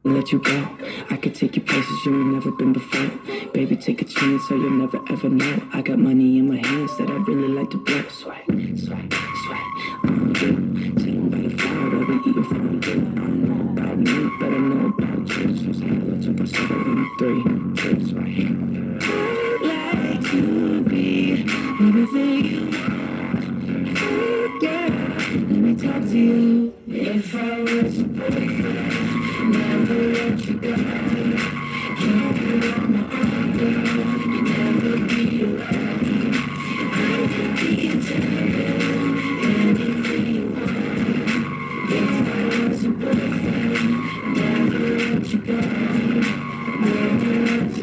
Let you go. I could take you places you ain't never been before. Baby, take a chance so you'll never ever know. I got money in my hands that I really like to blow. Swag, swag, swag. On you. Sitting by the fire while we eating fondue. I don't know about me, but I know about you. So say hello to my soul in 3, 2, swag. Like to be everything you want. Yeah, let me talk to you. If I was your boyfriend, never let you go. Keep you on my arm, girl. Never be alone. I could be eternal. Anything you want. If I was your boyfriend, never let you go.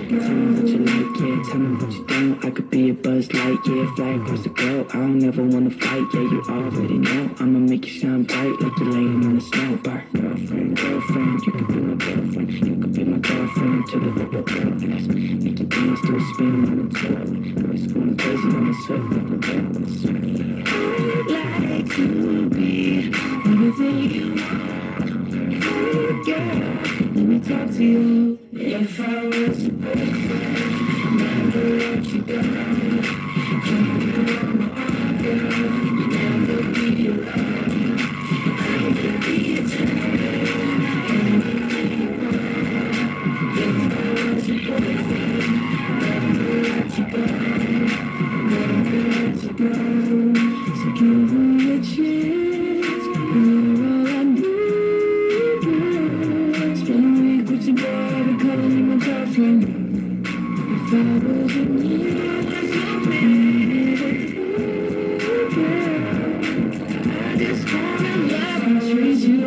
Tell me what you like, yeah, tell me what you don't. I could be a Buzz Light, yeah, fly across the globe. I don't ever wanna fight, yeah, you already know. I'ma make you shine bright like you're laying on the snow bar. Girlfriend, girlfriend, you could be my girlfriend. You could be my girlfriend to the little girlfriend. Make you dance to a spin on the toilet. Boys going crazy on the sweat like a girl. I'd like to be everything you want. Girl, let me talk to you. If I was your boyfriend, never let you go. Keep you on my arm, girl. Never be alone. I could be eternal. Anything you want. If I was your boyfriend, never let you go. Never let you go. So give me a chance. You're all I need, girl. Spend a week with your boy, I'll be calling you my girlfriend. If I wasn't you, girl, I just wanna love and treat you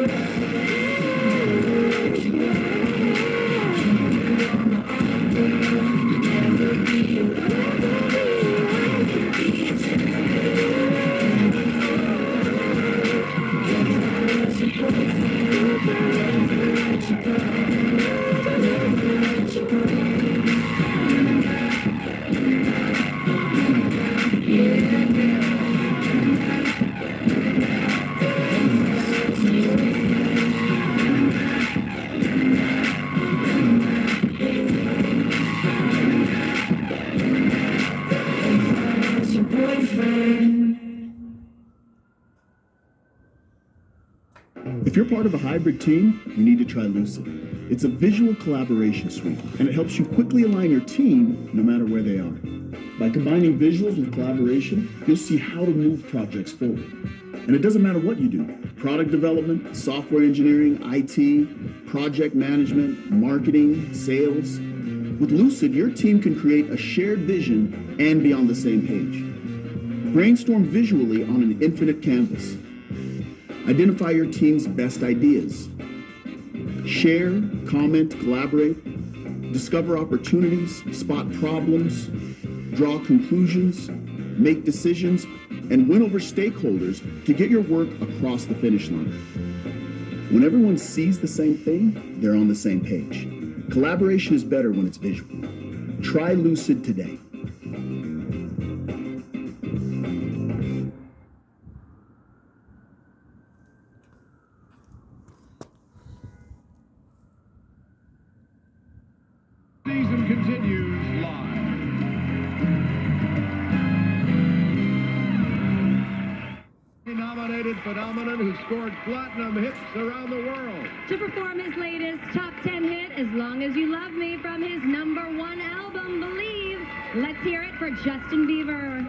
as your boyfriend. If you're part of a hybrid team, you need to try Lucid. It's a visual collaboration suite, and it helps you quickly align your team no matter where they are. By combining visuals with collaboration, you'll see how to move projects forward. And it doesn't matter what you do, product development, software engineering, IT, project management, marketing, sales. With Lucid, your team can create a shared vision and be on the same page. Brainstorm visually on an infinite canvas. Identify your team's best ideas. Share, comment, collaborate, discover opportunities, spot problems, draw conclusions, make decisions, and win over stakeholders to get your work across the finish line. When everyone sees the same thing, they're on the same page. Collaboration is better when it's visual. Try Lucid today. Season continues live. Nominated phenomenon who scored platinum hits around the world. To perform his latest top 10 hit, As Long As You Love Me, from his #1 album, Believe. Let's hear it for Justin Bieber.